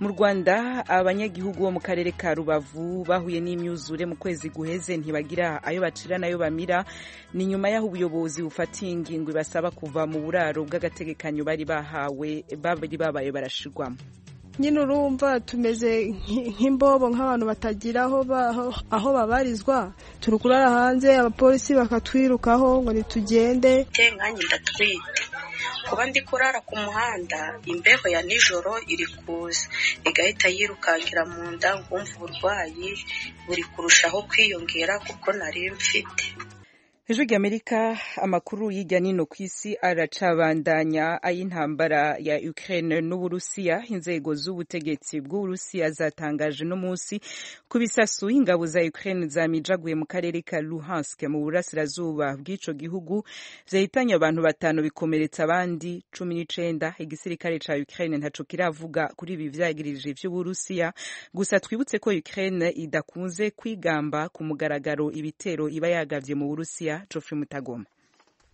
Mu Rwanda abanyagihugu bo mu karere ka Rubavu bahuye n'imyuzure mu kwezi guheze ntibagira ayo bacira nayo bamira, ni nyuma y'aho ubuyobozi bufatiye ingingo basaba kuva mu buraro bw'agategekanyo bari babaye barashirwamo. Nyine urumva tumeze nk'imbobo nk'abantu batagira aho babarizwa, turi kurara hanze abapolisi bakatwirukaho ngo nitugende. Nkanjye ndatwite kuba ndi kurara ku muhanda, imbeho ya nijoro iri kuza igahita yirukankira mu nda, ngumva uburwayi buri kurushaho kwiyongera kuko nari mfite. Ijwi ry'Amerika amakuru y'ijya nino ku isi aracabandanya ay'intambara ya Ukraine n'Uburusiya. Inzego z'ubutegetsi bw'Uburusiya zatangaje no munsi ku bisasu ingabo za Ukraine zamijaguye mu karere ka Luhansk mu burasirazuba bw'ico gihugu, vyahitanye abantu 5 bikomeretsa abandi 19. Igisirikare ca Ukraine ntaco kiravuga kuri ibi vyagirije vy'Uburusiya, gusa twibutse ko Ukraine idakunze kwigamba ku mugaragaro ibitero iba yagavye mu Burusiya. Geoffrey Mutagoma.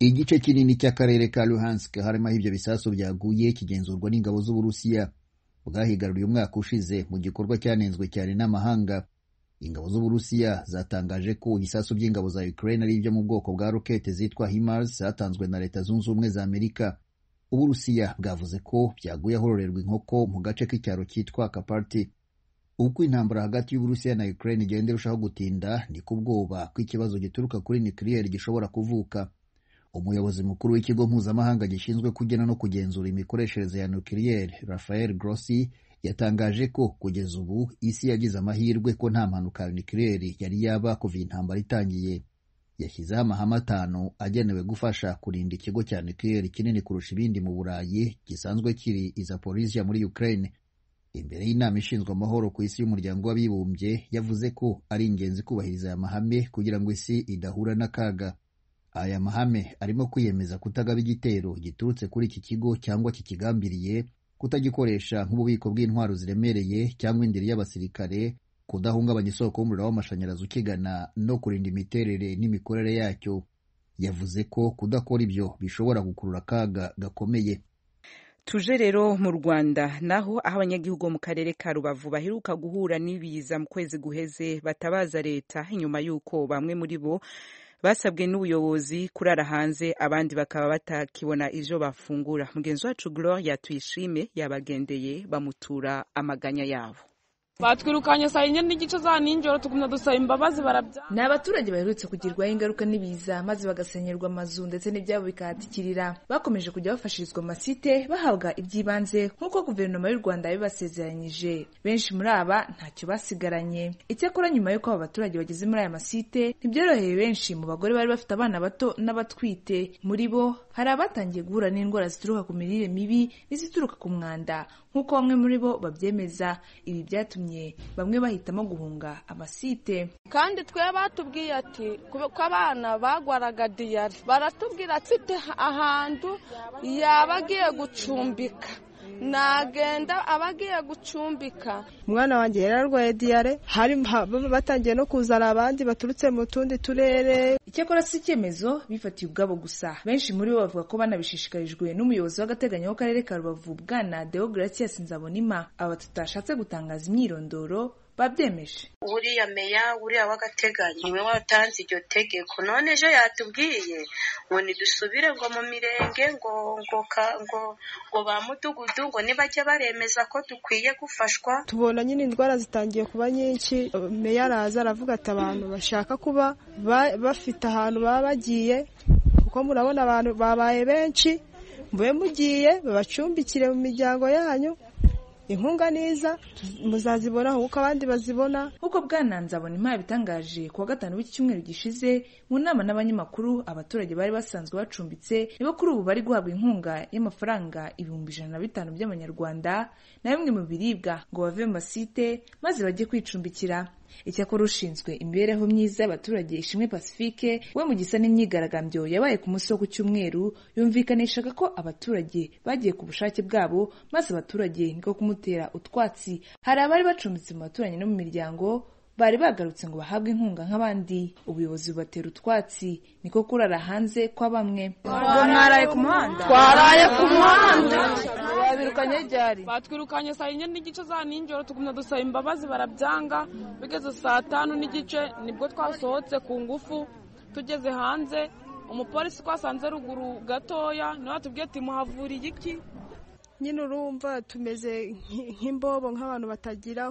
Igice kinini cy'akarere ka Luhansk harimo ibyo bisasu byaguye kigenzurwa n'ingabo z'Uburusiya bwahigaruriye umwaka ushize mu gikorwa cyanenzwe cyane n'amahanga. Ingabo z'Uburusiya zatangaje ko ibisasu by'ingabo za Ukraine ari ibyo mu bwoko bwa rokete zitwa HIMARS zatanzwe na Leta Zunze Ubumwe za Amerika. Uburusiya bwavuze ko byaguye ahororerwa inkoko mu gace k'icyaro cyitwa Kaparti. Uko intambara hagati y'Uburusiya na Ukraine igenda irushaho gutinda, ni kubwoba ko ikibazo gituruka kuri nucleaire gishobora kuvuka. Umuyobozi mukuru w'ikigo mpuzamahanga gishinzwe kugena no kugenzura imikoreshereze ya nucleaire, Rafael Grossi, yatangaje ko kugeza ubu isi yagize amahirwe ko nta mpanuka ya nucleaire yari yaba kuva intambara itangiye. Yashyizeho amahame 5 agenewe gufasha kurinda ikigo cya nucleaire kinini kurusha ibindi mu Burayi gisanzwe kiri i Zaporizhia muri Ukraine. Imbere y'inama ishinzwe amahoro ku isi y'umuryango w'abibumbye yavuze ko ari ingenzi kubahiriza aya mahame kugira ngo isi idahura n'akaga. Aya mahame arimo kwiyemeza kutagaba igitero giturutse kuri iki kigo cyangwa kikigambiriye, kutagikoresha nk'ububiko bw'intwaro ziremereye cyangwa indiri y'abasirikare, kudahungabanya isoko y'umuriro w'amashanyarazi ukigana, no kurinda imiterere n'imikorere yacyo. Yavuze ko kudakora ibyo bishobora gukurura akaga gakomeye. Tuje rero mu Rwanda naho aho abanyagihugu mu karere ka Rubavu baheruka guhura n'ibiza mu kwezi guheze batabaza leta inyuma yuko bamwe muri bo basabwe n'ubuyobozi kurara hanze, abandi bakaba batakibona ivyo bafungura. Mugenzi wacu Gloria Tuyishime yabagendeye bamutura amaganya yabo. Batwirukanye saa 4 n'igice za ninjoro tugumya dusaba imbabazi barabya. Ni abaturage baherutse kugirwaho ingaruka n'ibiza maze bagasenyerwa amazu ndetse n'ibyabo bikahatikirira. Bakomeje kujya bafashirizwa amasite bahabwa ibyibanze nk'uko guverinoma y'u Rwanda yabibasezeranyije. Benshi muri aba ntacyo basigaranye. Icyakora nyuma y'uko aba baturage bageze muri aya masite ntibyoroheye benshi mu bagore bari bafite abana bato n'abatwite. Muri bo hari abatangiye guhura n'indwara zituruka ku mirire mibi n'izituruka ku mwanda nk'uko bamwe muri bo babyemeza. Ibi byatumye bamwe bahitamo guhunga amasite. Kandi twe batubwiye ati ko abana bagwaraga diyari, baratubwira ati ahantu yabagiye gucumbika nagenda abagiye gucumbika. Umwana wanjye yararwaye diyare, hari batangiye no kuzana abandi baturutse mu tundi turere. Icyakora si icyemezo bifatiye ubwabo gusa. Benshi muri bo bavuga ko banabishishikarijwe n'umuyobozi w'agateganyo w'akarere ka Rubavu Bwana Deogratias Nzabonima. Aba tutashatse gutangaza imyirondoro babyemeje. Uriya meya uriya w'agateganyo niwe watanze iryo tegeko, none ejo yatubwiye ngo nidusubire ngo mu mirenge ngo ba mudugudu ngo nibajya baremeza ko dukwiye gufashwa. Tubona nyine indwara zitangiye kuba nyinshi. Meya araza aravuga ati abantu bashaka kuba bafite ahantu baba bagiye, kuko murabona abantu babaye benshi, mube mugiye babacumbikire mu miryango yanyu. Inkunga niza muzazibona nk'uko abandi bazibona. Nk'uko Bwana Nzabonima yabitangaje kuwa 5 w'iki cyumweru gishize mu nama n'abanyamakuru, abaturage bari basanzwe bacumbitse nibo kuri ubu bari guhabwa inkunga y'amafaranga 150 by'amanyarwanda na bimwe mu biribwa ngo bave mu masite maze bajye kwicumbikira. Icyakora ushinzwe imibereho myiza y'abaturage Ishimwe Pacifique we mu gisa n'imyigaragambyo yabaye ku munsi wo ku cyumweru yumvikanishaga ko abaturage bagiye ku bushake bwabo maze abaturage niko kumutera utwatsi. Hari abari bacumbitse mu baturanyi no mu miryango bari bagarutse ngo bahabwe inkunga nk'abandi. Ubuyobozi bubatera utwatsi niko kurara hanze kwa bamwe. Mwaraye ku muhanda. Twaraye ku muhanda. babirukanye ryari? Batwirukanye saa 4 n'igice za ninjoro, tugumya dusaba imbabazi barabyanga. Bigeze saa 5 n'igice nibwo twasohotse ku ngufu. Tugeze hanze umupolisi twasanze ruguru gatoya niwe atubwiye ati muhavuriye iki. Nyine urumva tumeze nk'imbobo nk'abantu batagira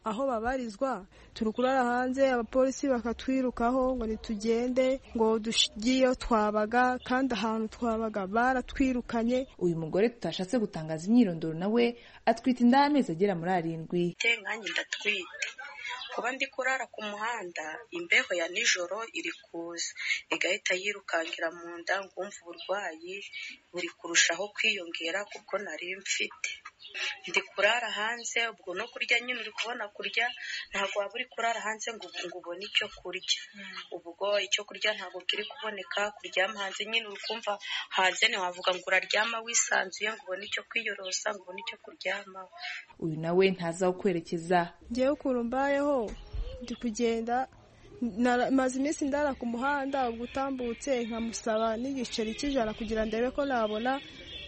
aho babarizwa. Turukurara hanze abapolisi bakatwirukaho ngo nitugende ngo dugiye twabaga, kandi ahantu twabaga baratwirukanye. Uyu mugore tutashatse gutangaza imyirondoro nawe atwita inda y'amezi agera muri 7. Nkanjye ndatwite kuba ndi kurara ku muhanda, imbeho ya nijoro iri kuza igahita yirukankira mu nda, ngumva uburwayi buri kurushaho kwiyongera kuko nari mfite. Ndi kurara hanze, ubwo no kurya nyine uri kubona kurya, ntabwo waba uri kurara hanze ngo ubone icyo kurya. Ubwo icyo kurya ntabwo kiri kuboneka, kuryama hanze nyine uri kumva hanze ntiwavuga ngo uraryama wisanzuye ngo ubone icyo kwiyorosa, ngo ubone icyo kuryama. Uyu nawe ntaza aho kwerekeza. Ngewe ukuntu mbayeho ndi kugenda, maze iminsi ndara ku muhanda, ubwo utambutse nkamusaba n'igiceri cy'ijana kugira ndebe ko nabona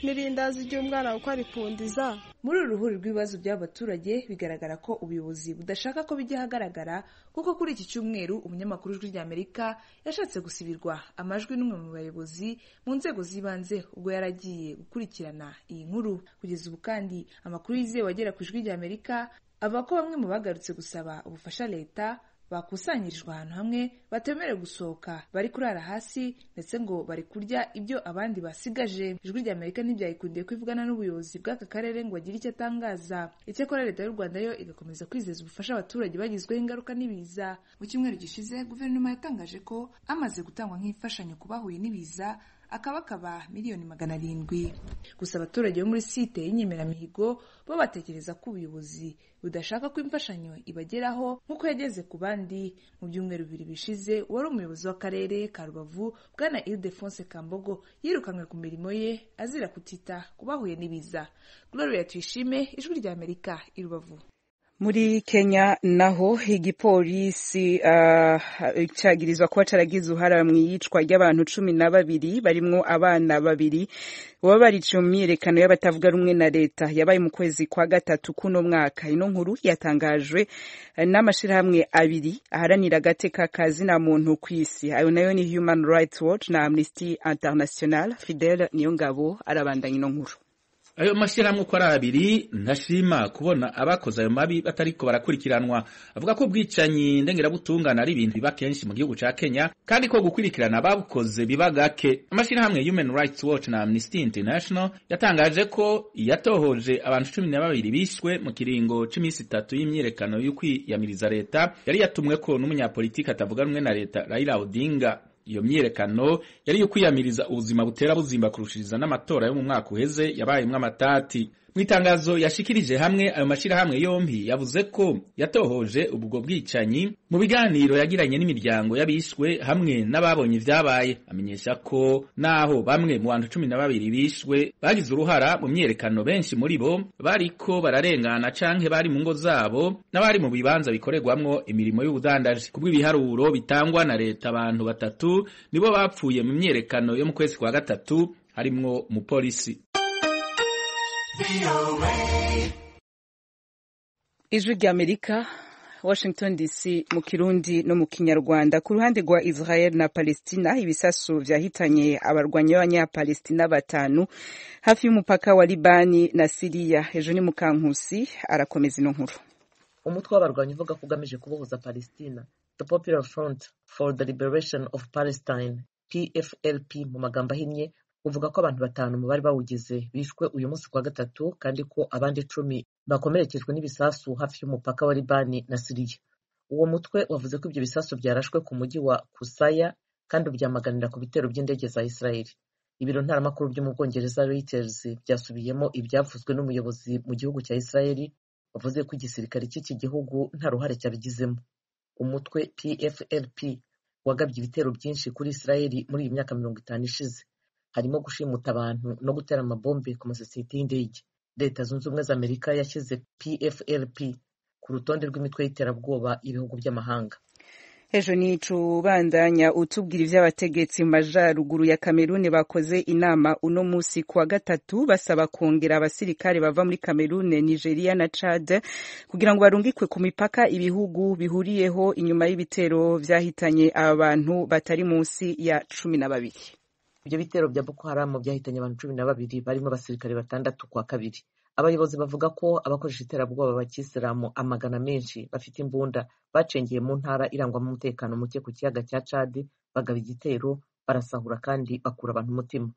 n'irindazi ry'umwana uko aripundiza. Muri uru ruhuri rw'ibibazo by'abaturage bigaragara ko ubuyobozi budashaka ko bijya ahagaragara, kuko kuri iki cyumweru umunyamakuru w'Ijwi ry'Amerika yashatse gusibirwa amajwi n'umwe mu bayobozi mu nzego z'ibanze ubwo yaragiye gukurikirana iyi nkuru. Kugeza ubu kandi amakuru yizewe agera ku Ijwi ry'Amerika avuga ko bamwe mu bagarutse gusaba ubufasha leta bakusanyirijwe ahantu hamwe batemerewe gusohoka, bari kurara hasi ndetse ngo bari kurya ibyo abandi basigaje. Ijwi ry'Amerika ntibyayikundiye kwivugana n'ubuyobozi bw'aka karere ngo agire icyo atangaza. Icyakora leta y'u Rwanda yo igakomeza kwizeza ubufasha abaturage bagizweho ingaruka n'ibiza. Mu cyumweru gishize guverinoma yatangaje ko amaze gutangwa nk'imfashanyo ku bahuye n'ibiza akabakaba miliyoni 700. Gusa abaturage bo muri site y'Inyemeramihigo bo batekereza ko ubuyobozi budashaka ko imfashanyo ibageraho nk'uko yageze ku bandi. Mu byumweru 2 bishize wari umuyobozi w'akarere ka Rubavu Bwana Ildefonse Kambogo yirukanwe ku mirimo ye azira kutita ku bahuye n'ibiza. Gloria Tuyishime, Ijwi ry'Amerika, i Rubavu. Muri Kenya naho igipolisi cyagirizwa kuba caragize uruhara mu iyicwa ry'abantu 12 barimwo abana 2 baba bariciye mu myiyerekano y'abatavuga rumwe na leta yabaye mu kwezi kwa gatatu kuno mwaka. Ino nkuru yatangajwe n'amashirahamwe 2 aharanira agateka kazina muntu kw'isi, ayo nayo ni Human Rights Watch na Amnesty International. Fidel Niyongabo arabandanya ino nkuru. Ayo mashyirahamwe uko ari 2 ntashima kubona abakoze ayo mabi batariko barakurikiranwa. Avuga ko ubwicanyi ndengerabutungane ari ibintu biba kenshi mu gihugu ca Kenya, kandi ko gukurikirana ababukoze biba gake. Amashyirahamwe Human Rights Watch na Amnesty International yatangaje ko yatohoje abantu 12 bishwe mu kiringo c'imisi 3 y'imyiyerekano y'ukwiyamiriza leta yari yatumwe ko n'umunyapolitiki atavuga rumwe na leta Raila Odinga. Iyo myiyerekano yari yo kwiyamiriza ubuzima butera buzimba kurushiriza n'amatora yo mu mwaka uheze yabayemwe amatati. Mwitangazo yashikirije hamwe ayo mashirahamwe yombi yavuze ko yatohoje ubwo bwicanyi mu biganiro yagiranye n'imiryango y'abishwe hamwe n'ababonye ivyabaye. Amenyesha ko naho bamwe mu bantu 12 bishwe bagize uruhara mu myiyerekano, benshi muri bo bariko bararengana canke bari mu ngo zabo n'abari mu bibanza bikoregwamwo imirimo y'ubudandaji. Kubw'ibiharuro bitangwa na leta, abantu 3 nibo bapfuye mu myiyerekano yo mu kwezi kwa gatatu, harimwo umupolisi. Ijwi ry'Amerika, Washington DC, mu Kirundi no mu Kinyarwanda. Ku ruhande rwa Israel na Palestina, ibisasu vyahitanye abarwanyi b'Abanyapalestina 5 hafi y'umupaka wa Libani na Syria. Ejo ni Mukankusi arakomeza ino nkuru. Umutwe w'abarwanyi uvuga ko ugamije kubohoza Palestina, The Popular Front for the Liberation of Palestine, PFLP mu magambo ahinnye, uvuga ko abantu 5 mu bari bawugize bishwe uyu munsi kwa gatatu, kandi ko abandi 10 bakomerekejwe n'ibisasu hafi y'umupaka wa Libani na Syria. Uwo mutwe wavuze ko ibyo bisasu byarashwe ku mujyi wa Kusaya kandi byamaganira ku bitero by'indege za Israel. Ibiro ntaramakuru byo mu Bwongereza Reuters byasubiyemo ibyavuzwe n'umuyobozi mu gihugu cya Israel, wavuze ko igisirikare cy'iki gihugu nta ruhare cyabigizemo. Umutwe PFLP wagabye ibitero byinshi kuri Israel muri iyi myaka 50 ishize, harimo gushimuta abantu no gutera amabombe ku masosiyete y'indege. Leta Zunze Ubumwe za Amerika yashyize PFLP ku rutonde rw'imitwe y'iterabwoba y'ibihugu by'amahanga. Ejo ni cubandanya utubwira ivy'abategetsi mu majaruguru ya Kameruni bakoze inama uno musi kuwa gatatu basaba kongera abasirikare bava muri Kameruni, Nigeria na Chad kugira ngo barungikwe ku mipaka ibihugu bihuriyeho inyuma y'ibitero vyahitanye abantu batari munsi ya 12. Ibyo bitero bya Boko Haram byahitanye abantu 12 barimo abasirikare 6 kwa kabiri. Abayobozi bavuga ko abakoresha iterabwoba bakisilamu amagana menshi bafite imbunda bacengeye mu ntara irangwamo umutekano muke ku kiyaga cya Chad bagaba igitero barasahura kandi bakura abantu umutima.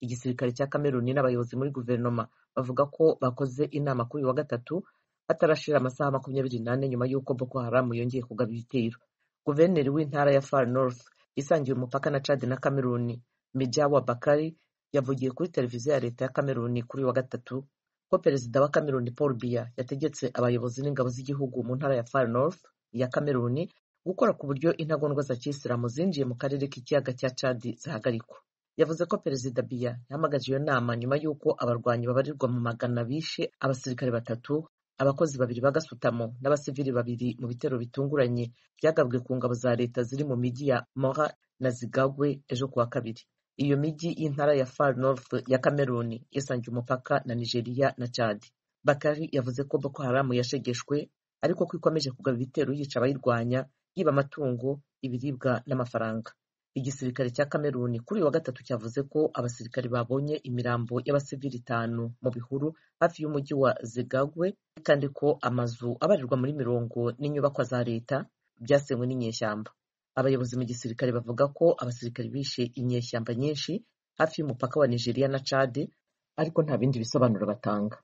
Igisirikare cya Kameruni n'abayobozi muri guverinoma bavuga ko bakoze inama kuri wa gatatu hatarashira amasaha 28 nyuma y'uko Boko Haram yongeye kugaba ibitero. Guverineri w'intara ya Far North isangiye umupaka na Chad na Kameruni, Mijawa Bakari, yavugiye kuri televiziyo ya leta ya Kameruni kuri wa gatatu ko perezida wa Kameruni Paul Biya yategetse abayobozi n'ingabo z'igihugu mu ntara ya Far North ya Kameruni gukora ku buryo intagondwa za kisilamu zinjiye mu karere k'ikiyaga cya Chad zahagarikwa. Yavuze ko perezida Biya yahamagaje iyo nama nyuma y'uko abarwanyi babarirwa mu magana bishe abasirikare 3, abakozi 2 bagasutamo n'abasivili 2 mu bitero bitunguranye byagabwe ku ngabo za leta ziri mu miji ya Mora na Zigagwe ejo kuwa kabiri. Iyo miji y'intara ya Far North ya Kameruni yasangiye umupaka na Nigeria na Chad. Bakari yavuze ko Boko Haram yashegeshwe ariko ko ikomeje kugaba ibitero yica abayirwanya, yiba amatungo, ibiribwa n'amafaranga. Igisirikare cya Kameruni kuri wa gatatu cyavuze ko abasirikare babonye imirambo y'abasivili 5 mu bihuru hafi y'umujyi wa Zigagwe kandi ko amazu abarirwa muri 40 n'inyubakwa za leta byasenywe n'inyeshyamba. Abayobozi mu gisirikare bavuga ko abasirikare bishe inyeshyamba nyinshi hafi y'umupaka wa Nigeria na Chad ariko nta bindi bisobanuro batanga.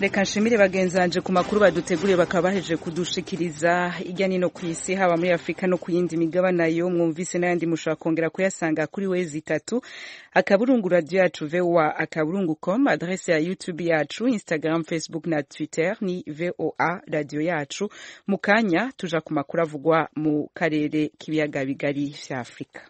Reka nshimire bagenzanje ku makuru baduteguriye bakaba baheje kudushikiriza irya nino ku isi haba muri Afrika no ku yindi migabane yo mwumvise n'ayandi mushaka kongera kuyasanga kuri wezi 3 akaburungu radio yacu VOA@com, adresse ya YouTube yacu, Instagram, Facebook na Twitter ni VOA radio yacu. Mukanya tuja ku makuru avugwa mu karere k'ibiyaga bigari vya Afrika.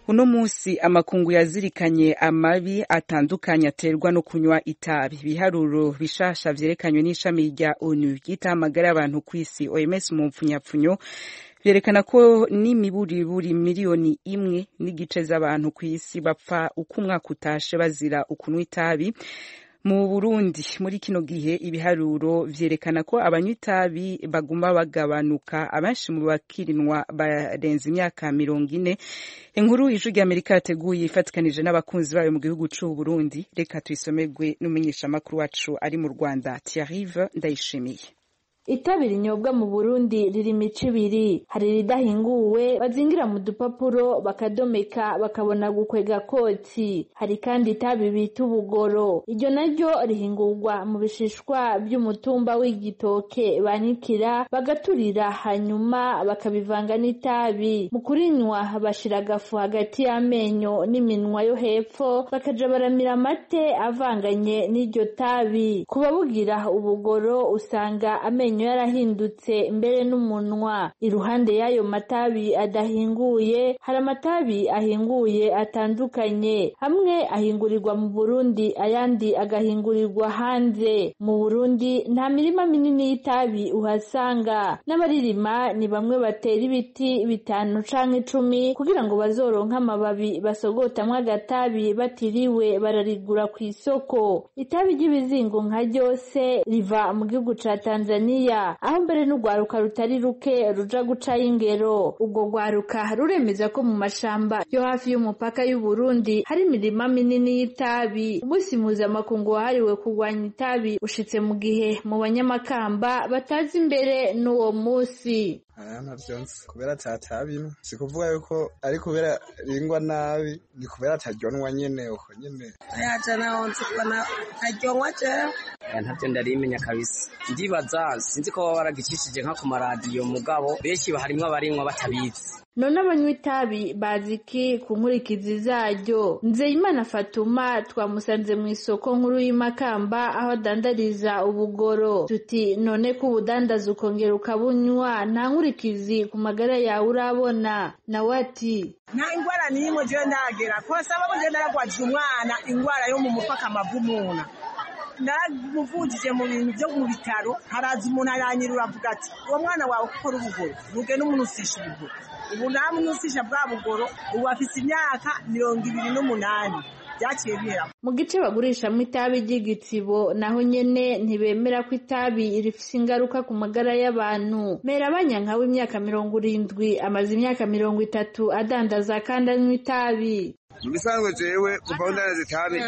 Uno musi amakungu yazirikanye amabi atandukanye aterwa no kunywa itabi. Biharuro bishasha vyerekanywe n'ishami rya ONU ry'itamagara abantu kw'isi OMS mu mpfunyapfunyo vyerekana ko n'imiburiburi miliyoni 1 n'igice z'abantu kw'isi bapfa uko umwaka utashe bazira ukunywa itabi. Mu Burundi muri kino gihe ibiharuro vyerekana ko abanywa itabi baguma bagabanuka, abenshi mu bakirinwa barenze imyaka 40. Inkuru y'Ijwi ry'Amerika yateguye ifatikanije n'abakunzi bayo mu gihugu c'u Burundi. Reka tuyisomerwe n'umumenyesha makuru wacu ari mu Rwanda, Thierry Ndayishimiye. Itabi rinyobwa mu Burundi riri imico ibiri, hari ridahinguwe bazingira mu dupapuro bakadomeka bakabona gukwega kotsi, hari kandi itabi bita ubugoro, iryo naryo rihingurwa mu bishishwa by'umutumba w'igitoke banikira bagaturira hanyuma bakabivanga n'itabi. Mu kurinywa bashira agafu hagati y'amenyo n'iminwa yo hepfo bakaja baramira amate avanganye n'iryo tabi. Kubabugira ubugoro usanga amenyo yarahindutse mbere n'umunwa. Iruhande y'ayo matabi adahinguye hari amatabi ahinguye atandukanye, hamwe ahingurirwa mu Burundi ayandi agahingurirwa hanze. Mu Burundi nta mirima minini y'itabi uhasanga, n'abaririma ni bamwe batera ibiti 5 canke 10 kugira ngo bazoronka amababi basogotamwe agatabi batiriwe bararigura ku isoko. Itabi ry'ibizingo nka ryose riva mu gihugu ca Tanzania, aho mbere n'ugwaruka rutari ruke ruja guca ingero. Ubwo gwaruka ruremeza ko mu mashamba yo hafi y'umupaka y'u Burundi hari imirima minini y'itabi. Umunsi mpuzamakungu wahariwe kurwanya itabi ushitse mu gihe mu banyamakamba batazi imbere n'uwo musi. Ntavyonse kubera tatabino, si kuvuga yuko ari kubera ringwa nabi, ni kubera tajonwa nyene uko nyene. Ayaja naonse kubana tajonwa je. Ntavyo ndarimenya kabisa. Ndibaza sinzi ko baba baragicishije nka ku maradiyo mugabo benshi baharimwe abarimwa batabizi. none abanywa itabi bazi iki ku nkurikizi zaryo? Nzeyimana Fatuma twamusanze mu isoko nkuru y'Imakamba aho adandariza ubugoro. Tuti none ko ubudandaza ukongera ukabunywa nta nkurikizi ku magara yawe urabona? Nawe ati nta ingwara n'imwe je ndagera ko saba ko je ndaragwaje umwana ingwara yo mu mupaka amavumuna naramuvujije mu bintu byo mu bitaro haraza umuntu aranyirura avuga ati uwo mwana wawe ukora ubugoro nuge n'umuntu usisha ubugoro ubu namunusisha bwa bugoro ubu afise imyaka 28 byaciye bihera. Mu gice bagurishamo itabi ry'igitsibo naho nyene ntibemera ko itabi rifise ingaruka ku magara y'abantu. Merabanyanka w'imyaka 70 amaze imyaka 30 adandaza kandi anywa itabi. Mubisanzwe jewe kuva ndanaza itabi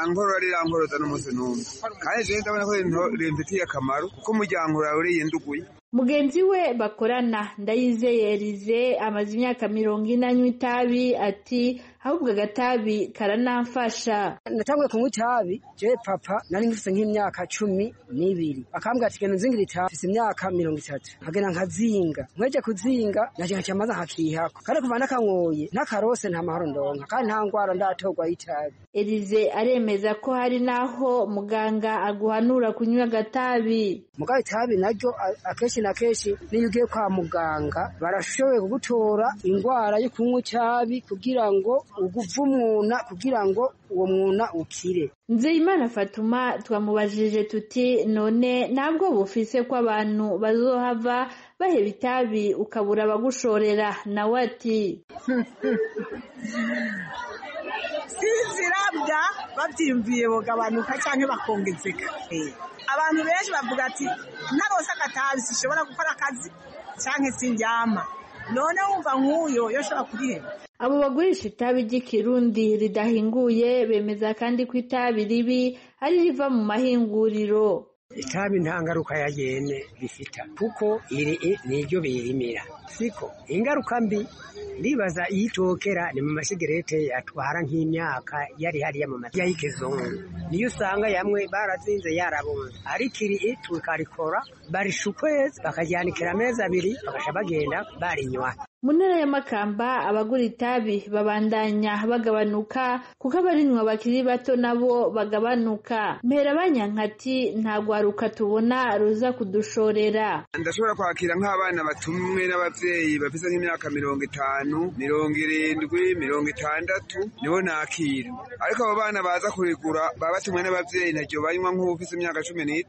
ankoro ari ankoroza n'umunsi n'umwe kandi je ndabona ko rimfitiye akamaro kuko umuryango urawe uriyenduguye. Mugenzi we bakorana Ndayizeye Elize amaze imyaka 40 anywa itabi ati ahubwo agatabi karanamfasha. Natanguye kunywa itabi je papa nari ngifise nk'imyaka 12 akambwira ati genda nzingira itabi mfise imyaka 30 nkagenda nkazinga nkweje kuzinga naje nkamaza nkakihako kandi kuva nakanyoye nakarose nta mahoro ndonka kandi nta ngwara ndatorwa itabi. Elize aremeza ko hari naho muganga aguhanura kunywa agatabi. Mugabo itabi naryo akeshi na keshi niyo ugiye kwa muganga barashoboye kugutora ingwara yo kunywa itabi kugira ngo uguvumuna kugira ngo uwo mwuna ukire. Nzeyimana Fatuma twamubajije tuti none ntabwo bufise ko abantu bazohava baheba itabi ukabura abagushorera? Nawe ati sinzirabwa bavyimviye bogabanuka canke bakongezeka. Abantu benshi bavuga ati narose agatabi sishobora gukora akazi canke sindyama none wumva nk'uyo yoshobora kuriheba. Abo bagurisha itabi ry'ikirundi ridahinguye bemeza kandi ko itabi ribi ari riva mu mahinguriro. Itabi nta ngaruka yagene bifita kuko iri niryo birimira siko ingaruka mbi ndibaza yitokera ni mu masigarete atwara nk'imyaka yari hariya mu matiya y'ikizungu niyo usanga yamwe barazinze yarabonye ariko iri tukarikora barishukweza bakajyanikira amezi 2 bagasha bagenda barinywa. Mu ntara ya Makamba abagura itabi babandanya bagabanuka kuko abarinywa bakiri bato nabo bagabanuka. Merabanyanka ati nta gwaruka tubona ruza kudushorera. Ndashobora kwakira nk'abana batumwe n'abavyeyi bafise nk'imyaka 50, 70, 60 nibo nakira. Ariko abo bana baza kurigura baba batumwe n'abavyeyi ntajyo banywa nk'ufise imyaka 15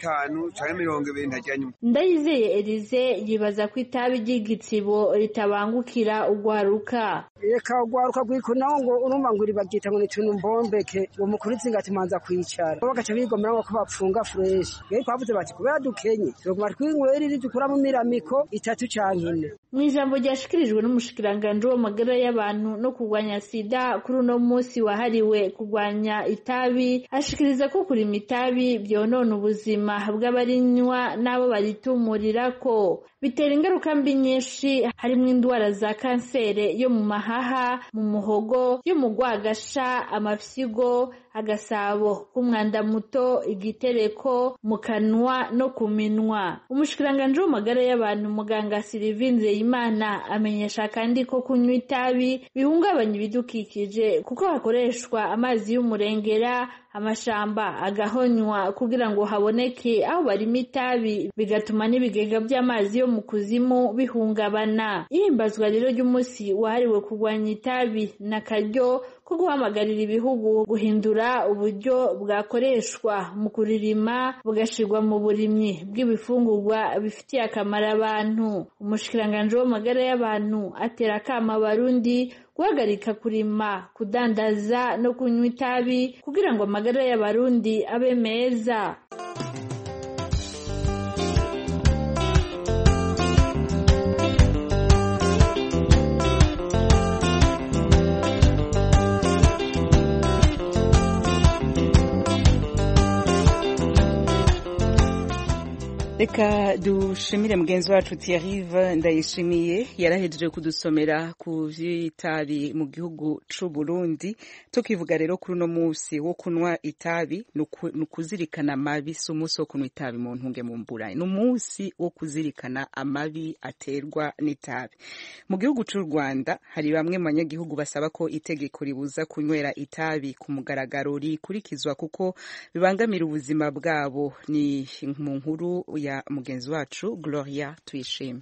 canke 20 ntajyanywa. Ndayizeye Elize yibaza ko itabi ry'igitsibo ritabangu kira ugwaruka. Eka ugwaruka gwikunaho ngo urumva ngo ribagita ngo nituntu mbombeke ngo mukuru tsinga timanza kwicara bagaca bigomera ngo bapfunga fresh ngai kwavuze bati kubera dukenye tuguma twinywera iri dukura mu miramiko 3 cankine. Mu ijambo ryashikirijwe n'umushikiranganje w'amagara y'abantu no kurwanya sida kuri uno munsi wahariwe kurwanya itabi ashikiriza ko kurima itabi byonona ubuzima bw'abarinywa nabo baritumurira ko bitera ingaruka mbi nyinshi harimo indwara za kansere yo mu mahaha, mu muhogo, yo mu gwagasha, amafyigo, agasabo k'umwanda muto, igitereko, mu kanwa no kuminwa. Umushikiranganje w'amagara y'abantu muganga Sylvain Nzeyimana amenyesha kandi ko kunywa itabi bihungabanya ibidukikije kuko hakoreshwa amazi y'umurengera, amashamba agahonywa kugira ngo haboneke aho barima itabi bigatuma n'ibigega by'amazi yo mu kuzimu bihungabana. Ihimbazwa rero ry'umunsi wahariwe kurwanya itabi n'akaryo ko guhamagarira ibihugu guhindura uburyo bwakoreshwa mu kuririma bugashirwa mu burimyi bw'ibifungurwa bifitiye akamaro abantu. Umushikiranganje w'amagara y'abantu atera akama abarundi guhagarika kurima, kudandaza no kunywa itabi kugira ngo amagara y'abarundi abe meza. reka dushimire mugenzi wacu Thierry Ndayishimiye yarahejeje kudusomera ku vy'itabi mu gihugu c'u Burundi. Tukivuga rero kuri uno musi wo kunwa itabi nukuzirikana amabi si umunsi wo kunwa itabi mu ntunge mu mbura, ni umunsi wo kuzirikana amabi aterwa n'itabi. Mu gihugu c'u Rwanda hari bamwe mu banyagihugu basaba ko itegeko ribuza kunywera itabi ku mugaragaro rikurikizwa kuko bibangamira ubuzima bwabo. Ni mu nkuru ya mugenzi wacu Gloria Tuyishime.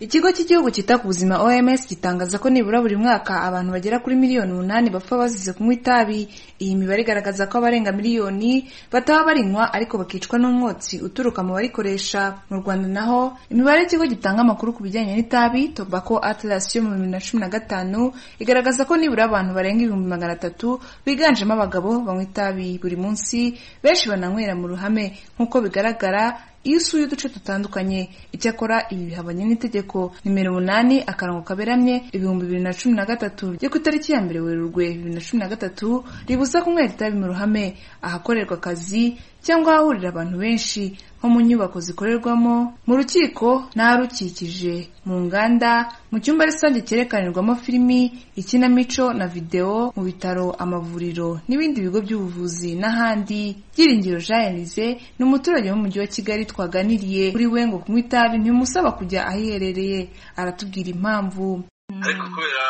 Ikigo cy'igihugu cyita ku buzima OMS gitangaza ko nibura buri mwaka abantu bagera kuri miliyoni 8 bapfa bazize kunywa itabi. Iyi mibare igaragaza ko abarenga miliyoni bataba barinywa ariko bakicwa n'umwotsi uturuka mu barikoresha. Mu Rwanda naho imibare y'ikigo gitanga amakuru ku bijyanye n'itabi Tobacco Atlas yo mu 2015 igaragaza ko nibura abantu barenga 300,000 biganjemo abagabo banywa itabi buri munsi, benshi bananywera mu ruhame nk'uko bigaragara iyo usuye uduce dutandukanye. Icyakora ibi bihabanye n'itegeko nimero 8 akarongo kaberamye 2013 ryo ku itariki ya 1 Werurwe 2013 ribuza kunywera itabi mu ruhame, ahakorerwa akazi cyangwa ahahurira abantu benshi nko mu nyubako zikorerwamo, mu rukiko n'aharukikije, mu nganda, mu cyumba rusange cyerekanirwamo filimi, ikinamico na video, mu bitaro, amavuriro n'ibindi bigo by'ubuvuzi n'ahandi. Byiringiro Jean Elise ni umuturage wo mu mujyi wa Kigali twaganiriye. Kuri we ngo kunywa itabi ntibimusaba kujya ahiherereye, aratubwira impamvu. Ariko kubera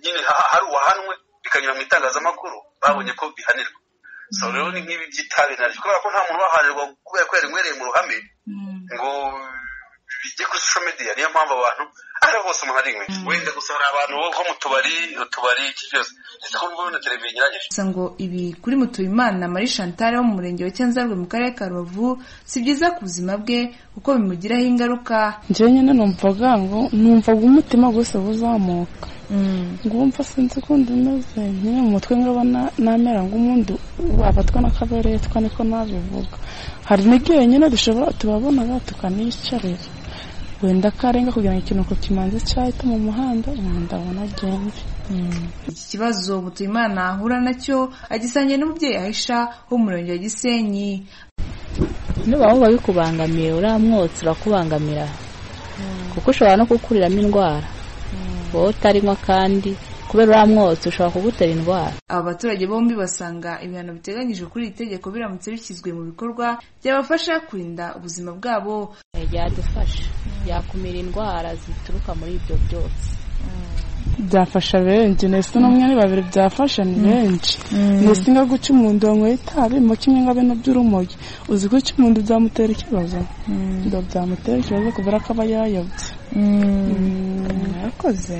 nyine hari uwahanwe bikanyura mu itangazamakuru babonye ko bihanirwa. So rero ni nk'ibi by'itabi naryo kubera ko nta muntu wahanirwa kubera ko yarimwereye mu ruhame ngo bijye kuri social media, niyo mpamvu abantu ari hose umuntu ari nkwe wenda gusa hari abantu bo mu tubari iki cyose ndetse ko mbona televiziyo nyiranyije. Gusa ngo ibi kuri Mutuyimana Marie Chantal wo mu murenge wa Cyanzarwe mu karere ka Rubavu si byiza ku buzima bwe kuko bimugiraho ingaruka. Njye nyine numvaga umutima gusa uzamuka ngumva sinzi ko ndimeze nyine mu mutwe ngabona namera ng'umuntu abatwa n'akaberetwa niko nabivuga. Hari n'igihe nyine tubabona tukaniyicarira wenda karenga kugira ngo ikintu ko kimanze cyahita mu muhanda umuntu abona agende. Iki kibazo Mutuyimana ahura nacyo agisangiye n'umubyeyi Aisha wo mu murenge wa Gisenyi. Nubaho babikubangamiye uramwotsi urakubangamira kuko ushobora no kukuriramo indwara wowe utarinywa kandi kubera uramwotsi ushobora kugutera indwara. Aba baturage bombi basanga ibihano biteganyijwe kuri iri tegeko biramutse bishyizwe mu bikorwa byabafasha kurinda ubuzima bwabo. Byadufasha byakumira indwara zituruka muri ibyo byose. Byafasha benshi nese n'umwe ni babiri byafasha ni benshi. Nese nga guca umuntu wanyweye itabi mu kimwe nga bino by'urumogi uzi ko umuntu byamutera ikibazo byamutera ikibazo kubera ko aba yayobye. Yakoze.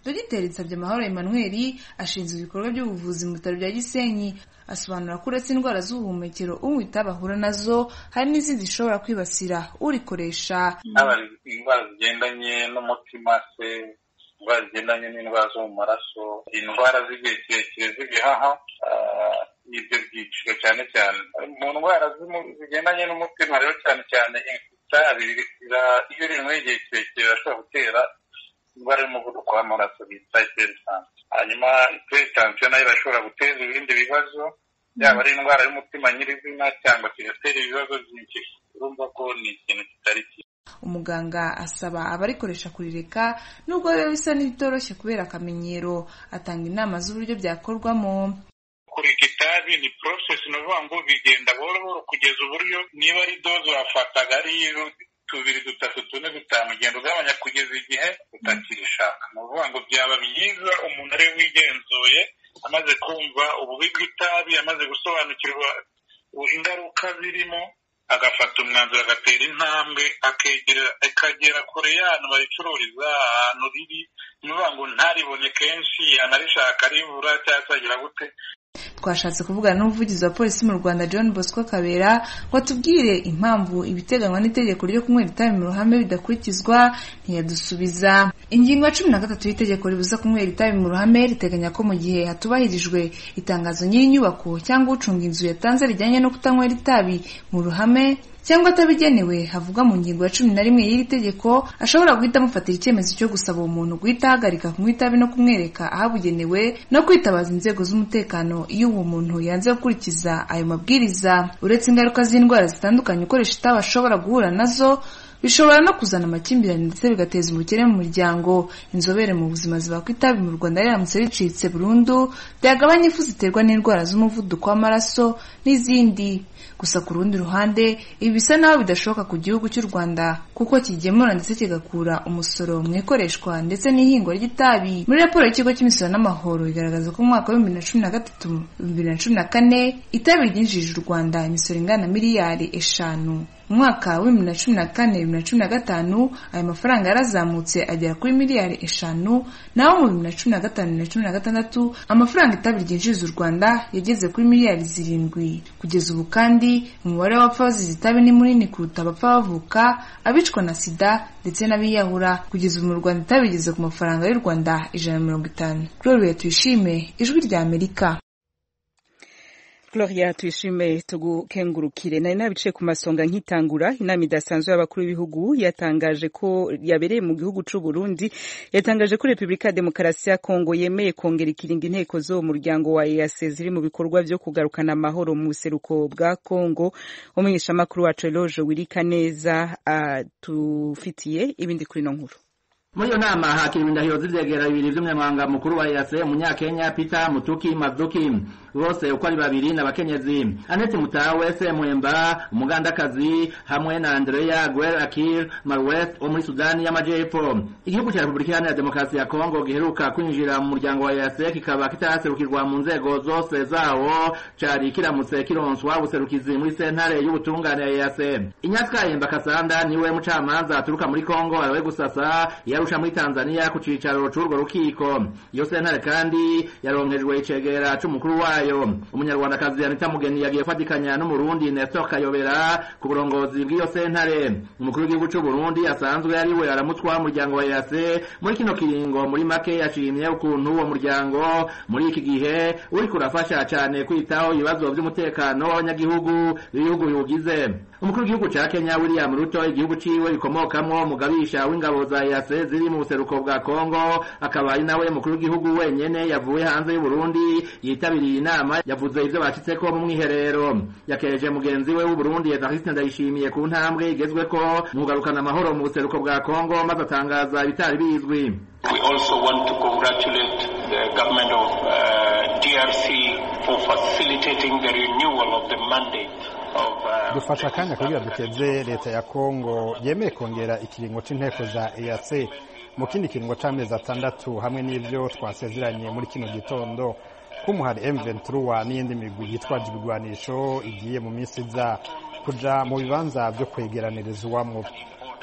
Dogiteri Nsabyamahoro Emmanuel ashinzwe ibikorwa by'ubuvuzi mu bitaro bya Gisenyi asobanura ko uretse indwara z'ubuhumekero unywa itabi ahura nazo hari n'izindi zishobora kwibasira urikoresha. Indwara zigendanye n'umutima se, indwara zigendanye n'indwara zo mu maraso, indwara z'igihe kirekire z'ibihaha, ibyo byiciro cyane cyane. Mu ndwara zigendanye n'umutima rero cyane itabi iyo rinyweye igihe kirekire birashobora gutera indwara y'umuvuduko w'amaraso bita hypertension. Hanyuma hypertension nayo irashobora guteza ibindi bibazo, yaba ari indwara y'umutima nyirizina cyangwa kigatera ibibazo byinshi. Urumva ko ni ikintu kitari cyiza. Umuganga asaba abarikoresha kurireka nubwo biba bisa n'ibitoroshye kubera akamenyero. Atanga inama z'uburyo byakorwamo. Kureka itabi ni process, ni ukuvuga ngo bigenda buhoro kugeza uburyo niba ari doze wafataga ari 2, 3, 4, 5 ugenda ugabanya kugeza igihe utakirishaka. Ni ukuvuga ngo byaba byiza umuntu ari wigenzuye amaze kumva ububi bw'itabi, amaze gusobanukirwa ingaruka zirimo, agafata umwanzuro agatera intambwe akagera kure y'ahantu baricururiza, ahantu riri. Ni ukuvuga ngo ntaribone kenshi, yanarishaka ribura cyangwa agira gute. Twashatse kuvugana n'umuvugizi wa polisi mu Rwanda John Bosco Kabera ngo atubwire impamvu ibiteganywa n'itegeko ryo kunywera itabi mu ruhame bidakurikizwa, ntiyadusubiza. Ingingo ya 13 y'itegeko ribuza kunywera itabi mu ruhame riteganya ko mu gihe hatubahirijwe itangazo nyiri inyubako cyangwa ucunga inzu yatanze rijyanye no kutanywera itabi mu ruhame cyangwa atabigenewe havugwa mu ngingo ya 11 y'iri tegeko ashobora guhita amufatira icyemezo cyo gusaba uwo muntu guhita ahagarika kunywa itabi no kumwereka ahabugenewe no kwitabaza inzego z'umutekano iyo uwo muntu yanze gukurikiza ayo mabwiriza. Uretse ingaruka z'indwara zitandukanye ukoresha itabi ashobora guhura nazo, bishobora no kuzana amakimbirane ndetse bigateza ubukene mu muryango. Inzobere mu buzima zivuga ko itabi mu Rwanda riramutse ricitse burundu byagabanya ifu ziterwa n'indwara z'umuvuduko w'amaraso n'izindi. Gusa ku rundi ruhande ibi bisa naho bidashoboka ku gihugu cy'u Rwanda kuko kigemura ndetse kigakura umusoro mu ikoreshwa ndetse n'ihingwa ry'itabi. Muri raporo y'ikigo cy'imisoro n'amahoro igaragaza ko mu mwaka wa 2013-2014 itabi ryinjije u Rwanda imisoro ingana miliyari 5. Mu mwaka wa 2014-2015 ayo mafaranga yarazamutse agera kuri miliyari 5, naho mu 2015-2016 amafaranga itabi ryinjiriza u Rwanda yageze kuri miliyari 7. Kugeza ubu kandi umubare w'abapfa bazize itabi ni munini kuruta abapfa bavuka, abicwa na sida ndetse n'abiyahura. Kugeza ubu mu Rwanda itabi rigeze ku mafaranga y'u Rwanda 150. Gloria Tuyishime, Ijwi rya Amerika. Gloria Tuyishime tugukengurukire. Nari nabice ku masonga nkitangura inama idasanzwe y'abakuru b'ibihugu yatangaje ko yabereye mu gihugu c'u Burundi, yatangaje ko Republika Demokarasi ya Kongo yemeye kongera ikiringo inteko zo mu muryango wa EAC ziri mu bikorwa byo kugarukana amahoro mu buseruko bwa Kongo. Umumenyesha makuru wacu Eloge Wirikaneza tufitiye ibindi kuri no nkuru. Muri yo nama hakiri indahiro z'ivyegera bibiri vy'umunyamabanga mukuru wa EAC umunyakenya Peter Mutuki Mazuki, bose uko ari babiri n'abakenyezi. Annette Mutawe Semwemba umugandakazi hamwe na Andrea Guel Akil Marwet wo muri Sudani y'Amajepfo. Igihugu cya Republika Iharanira Demokarasi ya Kongo giheruka kwinjira mu muryango wa EAC kikaba kitaraserukirwa mu nzego zose zawo, cari kiramutse kironswa ubuserukizi muri sentare y'ubutungane ya EAC. Inyatwa Yemba Kasanda niwe mucamanza aturuka muri Kongo arawe gusasa yarusha muri Tanzania ku cicaro c'urwo rukiko. Iyo sentare kandi yaronkejwe icegera c'umukuru wayo. Umunyarwandakazi Anita Mugeni yagiye fatikanya n'umurundi Nestor Kayobera ku burongozi bw'iyo sentare. Umukuru w'igihugu c'u Burundi asanzwe ari we aramutwa umuryango wa EAC muri kino kiringo. Muri make yashimye ukuntu uwo muryango muri iki gihe uri kurafasha cyane kwitaho ibibazo by'umutekano w'abanyagihugu b'ibihugu biwugize. Umukuru w'igihugu ca Kenya William Ruto igihugu ciwe bikomokamwo mugabisha w'ingabo za EAC ziri mu buseruko bwa Kongo, akaba ari nawe mukuru w'igihugu wenyene yavuye hanze y'u Burundi yitabiriye inama. Yavuze ivyo bashitseko mu mwiherero. Yakeje mugenzi we w'u Burundi Evariste Ndayishimiye ku ntambwe igezweko mu kugarukana amahoro mu buseruko bwa Kongo, maze atangaza ibitari bizwi. We also want to congratulate the government of DRC for facilitating the renewal of the mandate. Dufasha kanya kugira dukeze leta ya Kongo yemeye kongera ikiringo c'inteko za EAC mu kindi kiringo c'amezi 6 hamwe n'ivyo twasezeranye muri kino gitondo kumuhari M23 n'iyindi migwi yitwaje ibigwanisho igiye mu minsi iza kuja mu bibanza byo kwegeranirizwamwo.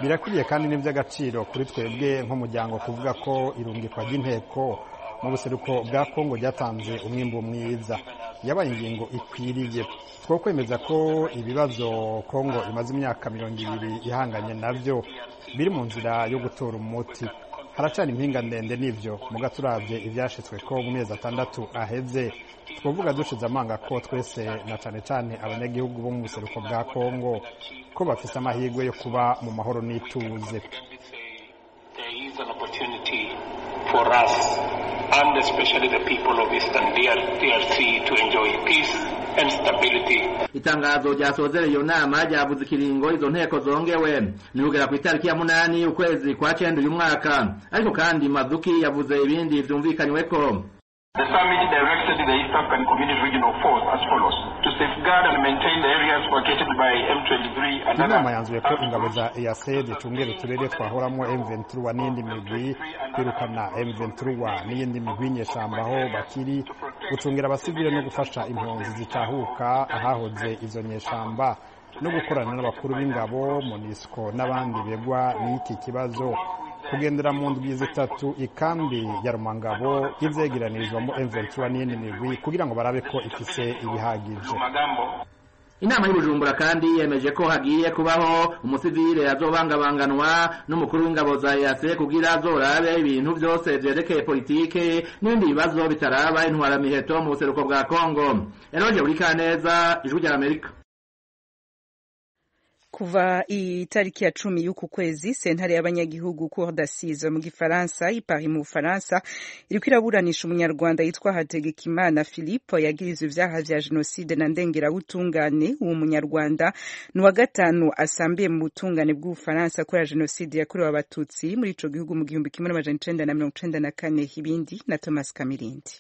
Birakwiye kandi n'ivy'agaciro kuri twebwe nk'umuryango kuvuga ko irungikwa ry'inteko mu buseruko bwa Kongo ryatanze umwimbo mwiza, yabaye ingingo ikwiriye. Twokwemeza ko ibibazo Kongo imaze imyaka 20 ihanganye navyo biri mu nzira yo gutora umuti. Haracana impinga ndende n'ivyo mugaturavye ivyashitswe ko mu mezi 6 aheze. Twovuga dushize amanga ko twese na cane abanyagihugu bo mu buseruko bwa Kongo ko bafise amahirwe yo kuba mu mahoro n'ituze. For us and especially the people of Eastern DRC to enjoy peace and stability. Itangazo ryasozereye iyo nama ryavuze ikiringo izo nteko zongewe ni kugera ku itariki ya 8 ukwezi kwa 9 uyu mwaka. Ariko kandi Mazuki yavuze ibindi vyumvikanyweko. The summit directed the East African Community Regional Force as follows: to safeguard and maintain the areas vacated by M23 and inama yanzuye ko ingabo za EAC zicungera uturere twahoramo M23 n'indi migwi, kwirukana M23 n'iyindi migwi nyeshamba aho bakiri, gucungira abasivile no gufasha impunzi zitahuka ahahoze izo nyeshamba, no gukorana n'abakuru b'ingabo MONUSCO n'abandi begwa n'iki kibazo, kugendera mu ndwi zitatu ikambi ya Rumangabo ivyegeranizwamo M23 n'iyindi migwi kugira ngo barabe ko ifise ibihagije. Inama y'Ubujumbura kandi yemeje ko hagiye kubaho umusivile azobangabanganwa n'umukuru w'ingabo za EAC kugira azorabe ibintu byose vyerekeye politike n'ibindi bibazo bitaraba intwaramiheto mu buseruko bwa Kongo. Eloge Wirikaneza, Ijwi rya Amerika. kuva itariki ya 10 y'uku kwezi sentare y'abanyagihugu Cour d'assises mu gifaransa ipari mu Bufaransa iriko iraburanisha umunyarwanda yitwa Hategekimana Philippe yagirizwe ivyaha vya genocide na ndengerabutungane. Uwo munyarwanda ni wa gatanu asambiye mu butungane bw'Ubufaransa kubera genocide yakorewe abatutsi muri ico gihugu mu 1994. Ibindi na Thomas Kamirindi.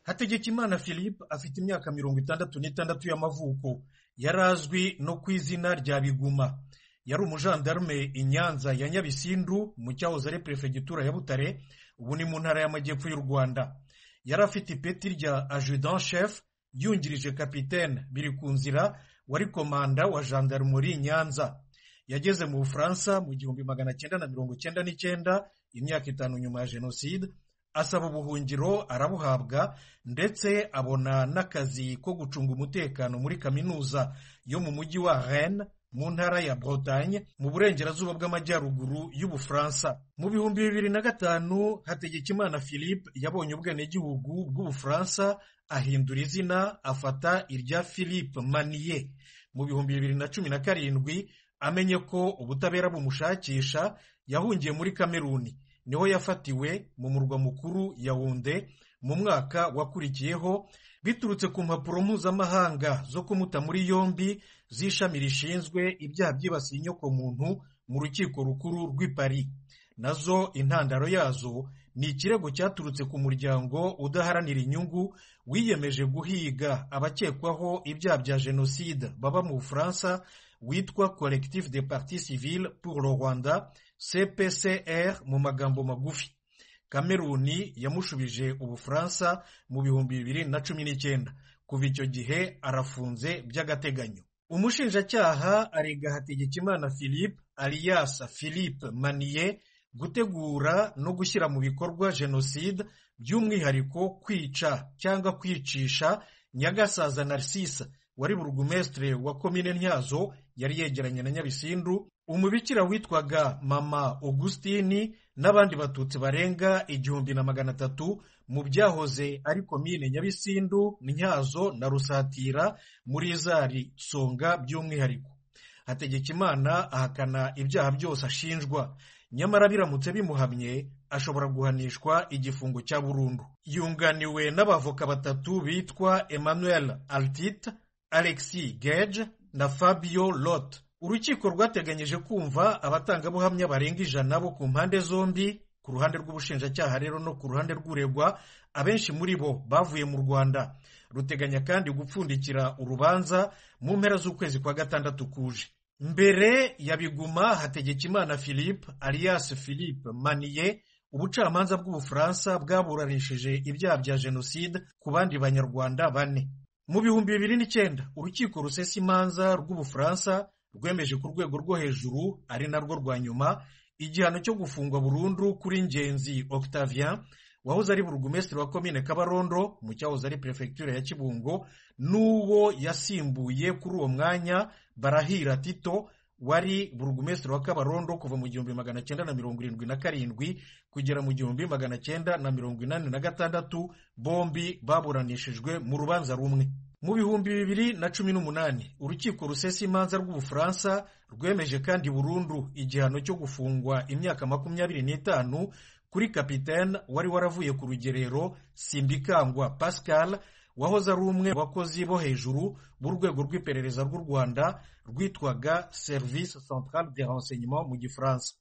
Hategekimana Philippe afite imyaka 66 y'amavuko. Yarazwi no kwizina rya Biguma. Yari umujandarume inyanza ya Nyabisindu mu cyahoze ari prefegitura ya Butare, ubu ni mu ntara y'amajyepfo y'u Rwanda. Yari afite ipeti rya adjudant chef, yungirije kapitaine biri ku nzira wari komanda wa gendarmerie Nyanza. Yageze mu Bufaransa mu 1999, imyaka 5 nyuma ya genocide. Asaba ubuhungiro arabuhabwa ndetse abona n'akazi ko gucunga umutekano muri kaminuza yo mu mujyi wa Rennes mu ntara ya Bretagne mu burengerazuba bw'amajyaruguru y'Ubufaransa. Mu 2005 Hategekimana Philippe yabonye ubwenegihugu bw'Ubufaransa ahindura izina afata irya Philippe Manier. Mu 2017 amenye ko ubutabera bumushakisha yahungiye muri Kameruni. Niho yafatiwe mu murwa mukuru Yaounde mu mwaka wakurikiyeho biturutse ku mpapuro mpuzamahanga zo kumuta muri yombi z'ishami rishinzwe ibyaha byibasiye inyokomuntu mu rukiko rukuru rw'i Paris. Nazo intandaro yazo ni ikirego cyaturutse ku muryango udaharanira inyungu wiyemeje guhiga abakekwaho ibyaha bya genocide baba mu Bufaransa witwa Collectif des Partis Civils pour le Rwanda, CPCR mu magambo magufi. Kameruni yamushubije Ubufaransa mu 2019. Kuva icyo gihe arafunze by'agateganyo. Umushinjacyaha arega Hategekimana Philippe alias Philippe Manier gutegura no gushyira mu bikorwa genocide, by'umwihariko kwica cyangwa kwicisha Nyagasaza Narcisse wari burugumestre wa komine Ntyazo yari yegeranye na Nyabisindu, umubikira witwaga Mama Augustine n'abandi batutsi barenga 1300 mu byahoze ari komine Nyabisindu, Ntyazo na Rusatira muri Zari Songa by'umwihariko. Hategekimana ahakana ibyaha byose ashinjwa, nyamara biramutse bimuhamye ashobora guhanishwa igifungo cya burundu. Yunganiwe n'abavoka batatu bitwa Emmanuel Altit, Alexis Gage na Fabio Lot. Urukiko rwateganyije kumva abatangabuhamya barenga 100 bo ku mpande zombi, ku ruhande rw'ubushinjacyaha rero no ku ruhande rw'uregwa, abenshi muri bo bavuye mu Rwanda. Ruteganya kandi gupfundikira urubanza mu mpera z'ukwezi kwa gatandatu kuje. Mbere ya Biguma Hategekimana Philippe alias Philippe Manier, ubucamanza bw'Ubufaransa bwaburanishije ibyaha bya genocide ku bandi banyarwanda 4. Mu 2009 urukiko rusesa imanza rw'Ubufaransa rwemeje ku rwego rwo hejuru ari narwo rwa nyuma igihano cyo gufungwa burundu kuri Ngenzi Octavien wahoze ari burugumestre wa komine Kabarondo mu cyahoze ari prefecture ya Kibungo, n'uwo yasimbuye kuri uwo mwanya Barahira Tito wari burugumestre wa Kabarondo kuva mu 1977 kugera mu 1986. Bombi baburanishijwe mu rubanza rumwe. Mu 2018 urukiko rusesa imanza rw'Ubufaransa rwemeje kandi burundu igihano cyo gufungwa imyaka 25 kuri kapitaine wari waravuye ku rugerero Simbikangwa Pascal wahoze ari umwe wakozi bo hejuru b'urwego rw'iperereza rw'u Rwanda rwitwaga Service Central de Renseignement mu Gifaransa.